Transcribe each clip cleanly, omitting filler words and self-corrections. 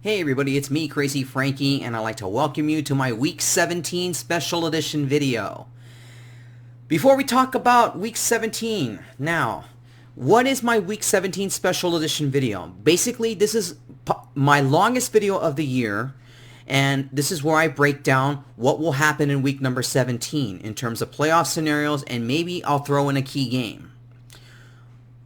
Hey everybody, it's me, Crazyfrankie, and I'd like to welcome you to my Week 17 Special Edition video. Before we talk about Week 17, now, what is my Week 17 Special Edition video? Basically, this is my longest video of the year, and this is where I break down what will happen in week number 17 in terms of playoff scenarios, and maybe I'll throw in a key game.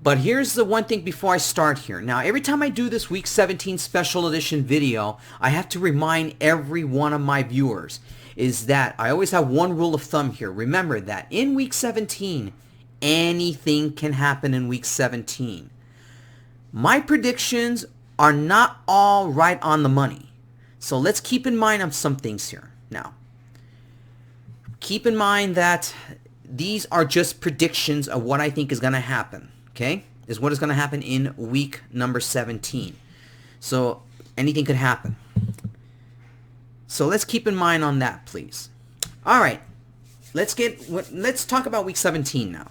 But here's the one thing before I start here. Now, every time I do this Week 17 Special Edition video, I have to remind every one of my viewers is that I always have one rule of thumb here. Remember that in Week 17, anything can happen in Week 17. My predictions are not all right on the money. So let's keep in mind some things here. Now, keep in mind that these are just predictions of what I think is going to happen. Okay, is what is going to happen in week number 17. So anything could happen. So let's keep in mind on that, please. All right, let's talk about week 17 now.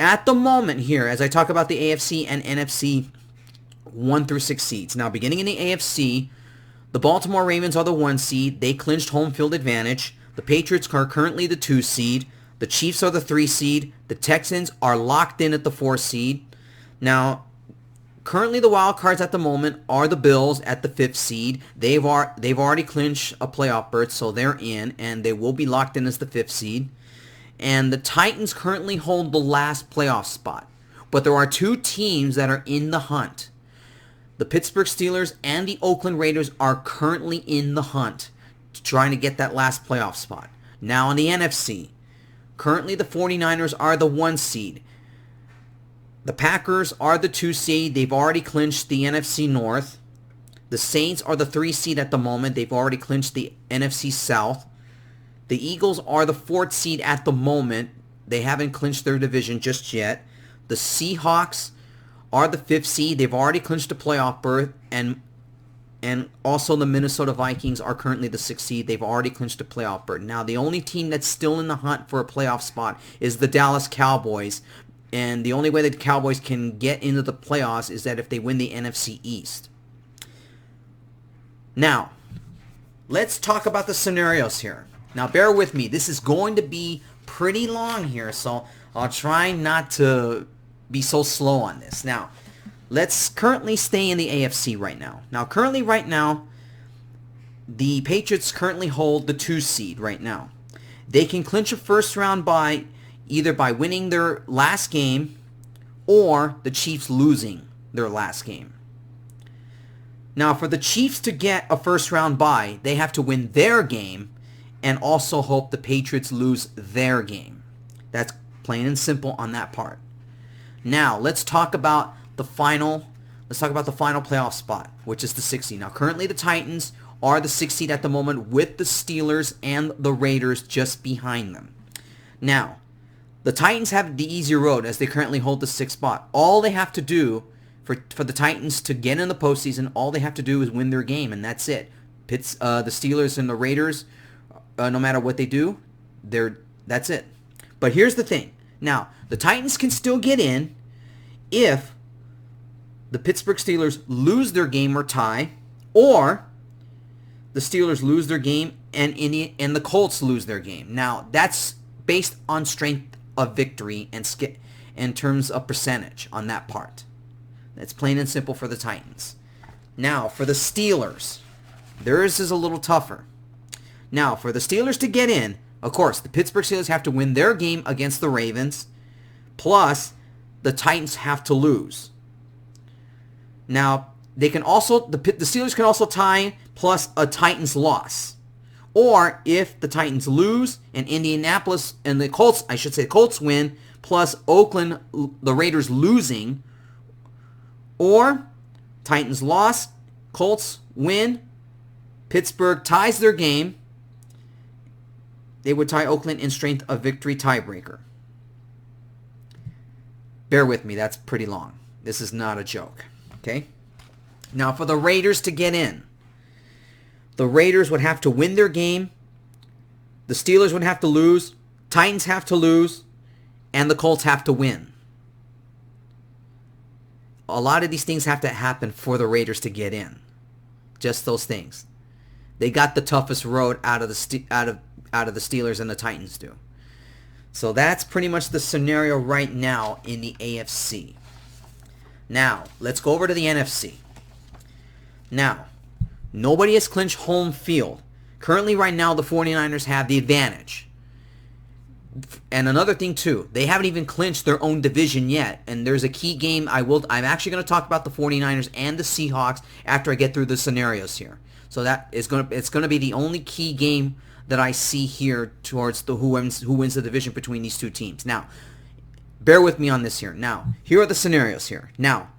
At the moment here, as I talk about the AFC and NFC 1 through 6 seeds. Now, beginning in the AFC, the Baltimore Ravens are the 1 seed. They clinched home field advantage. The Patriots are currently the 2 seed. The Chiefs are the 3 seed. The Texans are locked in at the 4 seed. Now, currently the wild cards at the moment are the Bills at the 5th seed. They've already clinched a playoff berth, so they're in, and they will be locked in as the 5th seed. And the Titans currently hold the last playoff spot. But there are 2 teams that are in the hunt. The Pittsburgh Steelers and the Oakland Raiders are currently in the hunt, trying to get that last playoff spot. Now in the NFC, currently the 49ers are the 1 seed. The Packers are the 2 seed. They've already clinched the NFC North. The Saints are the 3 seed at the moment. They've already clinched the NFC South. The Eagles are the 4th seed at the moment. They haven't clinched their division just yet. The Seahawks are the 5th seed. They've already clinched a playoff berth. And also the Minnesota Vikings are currently the 6th seed. They've already clinched a playoff berth. Now, the only team that's still in the hunt for a playoff spot is the Dallas Cowboys. And the only way that the Cowboys can get into the playoffs is that if they win the NFC East. Now, let's talk about the scenarios here. Now, bear with me. This is going to be pretty long here, so I'll try not to be so slow on this. Now, let's currently stay in the AFC right now. Right now, the Patriots currently hold the 2 seed right now. They can clinch a first round bye either by winning their last game or the Chiefs losing their last game. Now, for the Chiefs to get a first round bye, they have to win their game and also hope the Patriots lose their game. That's plain and simple on that part. Now, let's talk about the final playoff spot, which is the 6th seed. Now, currently the Titans are the 6th seed at the moment with the Steelers and the Raiders just behind them. Now, the Titans have the easier road as they currently hold the 6th spot. All they have to do for the Titans to get in the postseason, all they have to do is win their game, and that's it. The Steelers and the Raiders, no matter what they do, that's it. But here's the thing. Now, the Titans can still get in if the Pittsburgh Steelers lose their game or tie, or the Steelers lose their game and the Colts lose their game. Now, that's based on strength of victory and in terms of percentage on that part. That's plain and simple for the Titans. Now, for the Steelers, theirs is a little tougher. Now, for the Steelers to get in, of course, the Pittsburgh Steelers have to win their game against the Ravens, plus the Titans have to lose. Now, they can also the Steelers can also tie plus a Titans loss. Or if the Titans lose and Indianapolis and the Colts win plus Oakland, the Raiders losing, or Titans loss, Colts win, Pittsburgh ties their game, they would tie Oakland in strength of victory tiebreaker. Bear with me, that's pretty long. This is not a joke. Okay? Now, for the Raiders to get in, the Raiders would have to win their game, the Steelers would have to lose, Titans have to lose, and the Colts have to win. A lot of these things have to happen for the Raiders to get in. Just those things. They got the toughest road out of the Steelers and the Titans do. So that's pretty much the scenario right now in the AFC. Now, let's go over to the NFC. Now, nobody has clinched home field. Currently, right now, the 49ers have the advantage. And another thing, too, they haven't even clinched their own division yet. And there's a key game. I'm actually going to talk about the 49ers and the Seahawks after I get through the scenarios here. So it's going to be the only key game that I see here towards the who wins the division between these two teams. Now, bear with me on this here. Now, here are the scenarios here. Now,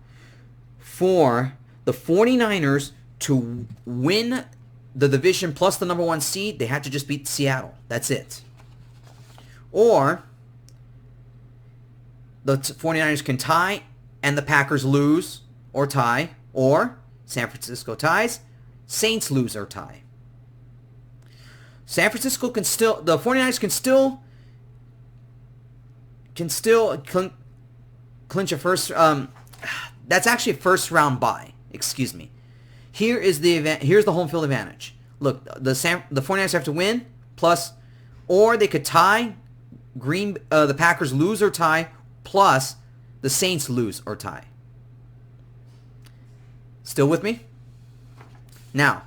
for the 49ers to win the division plus the number 1 seed, they have to just beat Seattle. That's it. Or the 49ers can tie and the Packers lose or tie, or San Francisco ties, Saints lose or tie. San Francisco the 49ers can still clinch a first, that's actually a first round bye, excuse me. Here's the home field advantage. Look, the 49ers have to win, plus, or they could tie, the Packers lose or tie, plus the Saints lose or tie. Still with me? Now,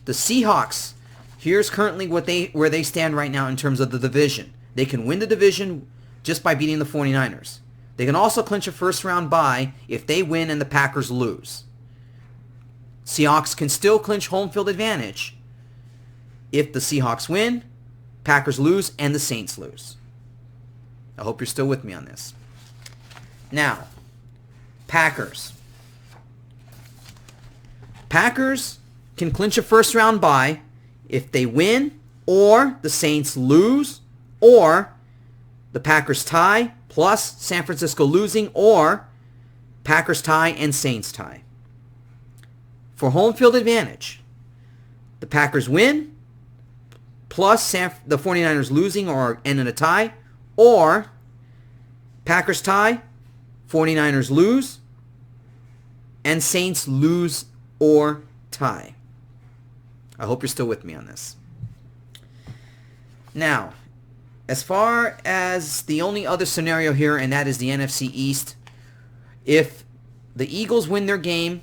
the Seahawks, here's currently where they stand right now in terms of the division. They can win the division just by beating the 49ers. They can also clinch a first round bye if they win and the Packers lose. Seahawks can still clinch home field advantage if the Seahawks win, Packers lose, and the Saints lose. I hope you're still with me on this. Now, Packers. Packers can clinch a first round bye if they win, or the Saints lose, or the Packers tie, plus San Francisco losing, or Packers tie and Saints tie. For home field advantage, the Packers win, plus the 49ers losing or end in a tie, or Packers tie, 49ers lose, and Saints lose or tie. I hope you're still with me on this. Now, as far as the only other scenario here, and that is the NFC East, if the Eagles win their game,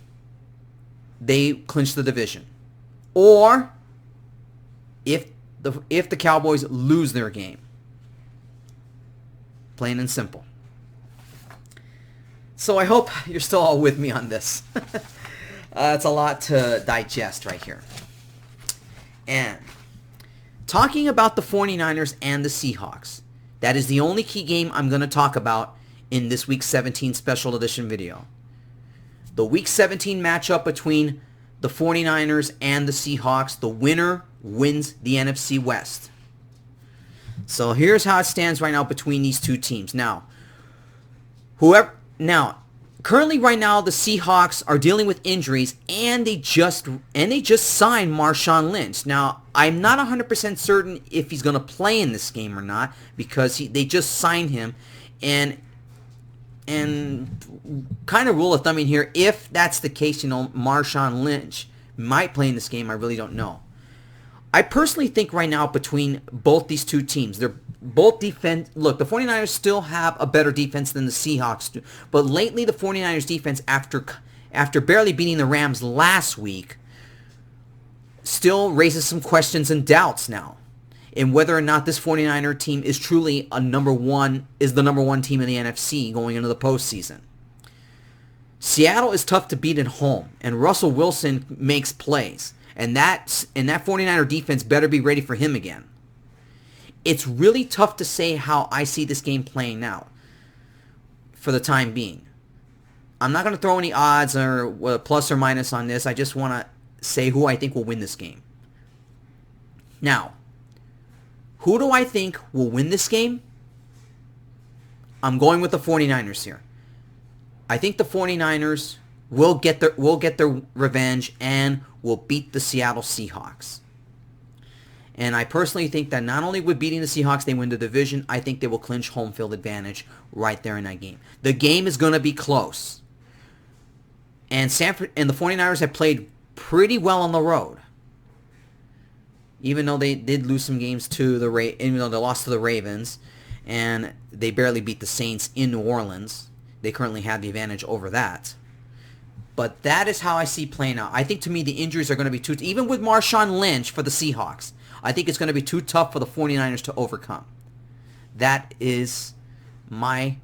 they clinch the division. Or if the Cowboys lose their game. Plain and simple. So I hope you're still all with me on this. It's a lot to digest right here. And talking about the 49ers and the Seahawks, that is the only key game I'm going to talk about in this Week 17 special edition video. The Week 17 matchup between the 49ers and the Seahawks, the winner wins the NFC West. So here's how it stands right now between these two teams. Currently right now the Seahawks are dealing with injuries, and they just signed Marshawn Lynch. Now, I'm not 100% certain if he's going to play in this game or not, because they just signed him, and kind of rule of thumb in here, if that's the case, Marshawn Lynch might play in this game. I really don't know. I personally think right now between both these two teams, they're both defense. Look, the 49ers still have a better defense than the Seahawks do. But lately, the 49ers defense, after barely beating the Rams last week, still raises some questions and doubts now in whether or not this 49er team is truly the number one team in the NFC going into the postseason. Seattle is tough to beat at home, and Russell Wilson makes plays. And that 49er defense better be ready for him again. It's really tough to say how I see this game playing out for the time being. I'm not going to throw any odds or plus or minus on this. I just want to say who I think will win this game. Now, who do I think will win this game? I'm going with the 49ers here. I think the 49ers will get their revenge and will beat the Seattle Seahawks. And I personally think that not only with beating the Seahawks, they win the division, I think they will clinch home field advantage right there in that game. The game is going to be close. And the 49ers have played pretty well on the road. Even though they did lose some games to even though they lost to the Ravens, and they barely beat the Saints in New Orleans, they currently have the advantage over that. But that is how I see playing out. I think, to me, the injuries are going to be too... Even with Marshawn Lynch for the Seahawks, I think it's going to be too tough for the 49ers to overcome. That is my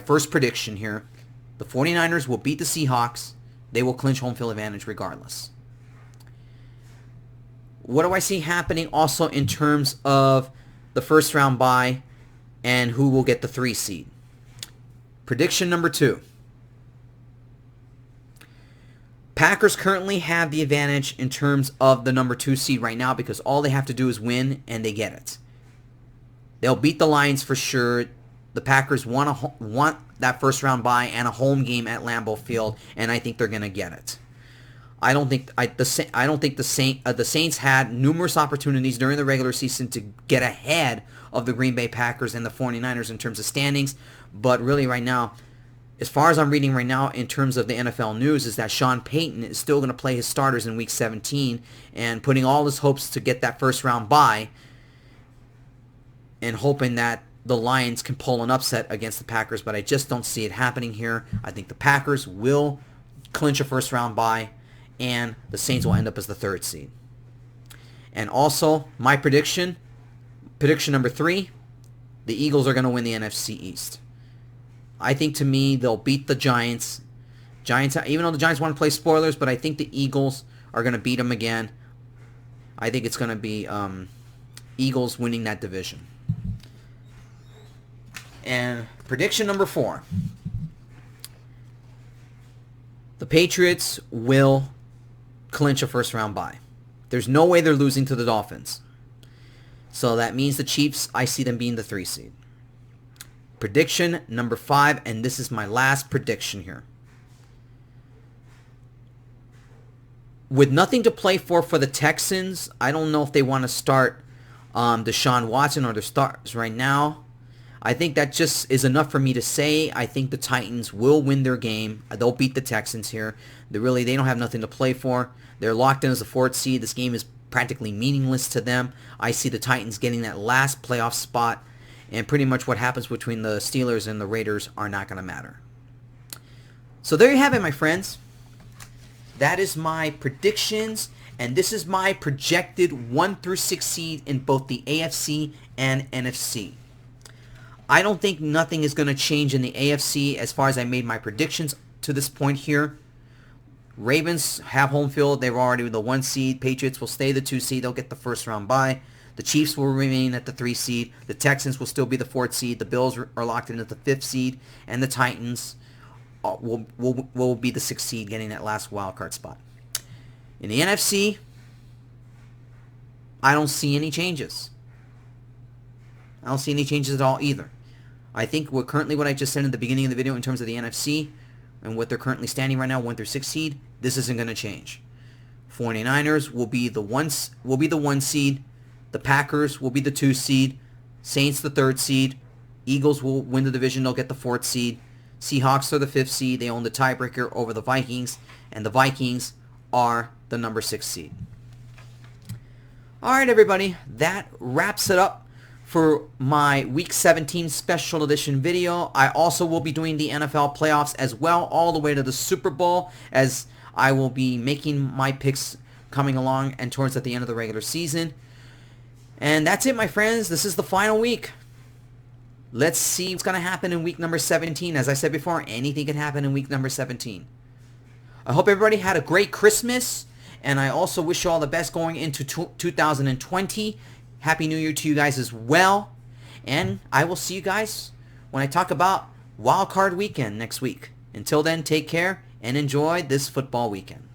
first prediction here. The 49ers will beat the Seahawks. They will clinch home field advantage regardless. What do I see happening also in terms of the first round bye and who will get the 3 seed? Prediction number 2. Packers currently have the advantage in terms of the number 2 seed right now because all they have to do is win and they get it. They'll beat the Lions for sure. The Packers want that first round bye and a home game at Lambeau Field, and I think they're going to get it. I don't think the Saints had numerous opportunities during the regular season to get ahead of the Green Bay Packers and the 49ers in terms of standings, but really right now, as far as I'm reading right now in terms of the NFL news, is that Sean Payton is still going to play his starters in Week 17 and putting all his hopes to get that first round bye and hoping that the Lions can pull an upset against the Packers, but I just don't see it happening here. I think the Packers will clinch a first round bye, and the Saints will end up as the 3rd seed. And also, my prediction number 3, the Eagles are going to win the NFC East. I think, to me, they'll beat the Giants. Even though the Giants want to play spoilers, but I think the Eagles are going to beat them again. I think it's going to be Eagles winning that division. And prediction number 4. The Patriots will clinch a first round bye. There's no way they're losing to the Dolphins. So that means the Chiefs, I see them being the 3 seed. Prediction number 5, and this is my last prediction here. With nothing to play for the Texans, I don't know if they want to start Deshaun Watson or their stars right now. I think that just is enough for me to say I think the Titans will win their game. They'll beat the Texans here. They don't have nothing to play for. They're locked in as the 4th seed. This game is practically meaningless to them. I see the Titans getting that last playoff spot, and pretty much what happens between the Steelers and the Raiders are not going to matter. So there you have it, my friends. That is my predictions, and this is my projected 1 through 6 seed in both the AFC and NFC. I don't think nothing is going to change in the AFC as far as I made my predictions to this point here. Ravens have home field. They're already the 1 seed. Patriots will stay the 2 seed. They'll get the first round bye. The Chiefs will remain at the 3 seed. The Texans will still be the 4th seed. The Bills are locked in at the 5th seed. And the Titans will be the 6th seed, getting that last wild card spot. In the NFC, I don't see any changes. I don't see any changes at all either. I think what I just said in the beginning of the video in terms of the NFC and what they're currently standing right now, 1 through 6 seed, this isn't going to change. 49ers will be the 1 seed. The Packers will be the 2 seed. Saints the 3rd seed. Eagles will win the division. They'll get the 4th seed. Seahawks are the 5th seed. They own the tiebreaker over the Vikings. And the Vikings are the number 6 seed. Alright, everybody. That wraps it up for my Week 17 special edition video. I also will be doing the NFL playoffs as well, all the way to the Super Bowl, as I will be making my picks coming along and towards at the end of the regular season. And that's it, my friends. This is the final week. Let's see what's going to happen in week number 17. As I said before, anything can happen in week number 17. I hope everybody had a great Christmas, and I also wish you all the best going into 2020. Happy New Year to you guys as well. And I will see you guys when I talk about Wild Card Weekend next week. Until then, take care and enjoy this football weekend.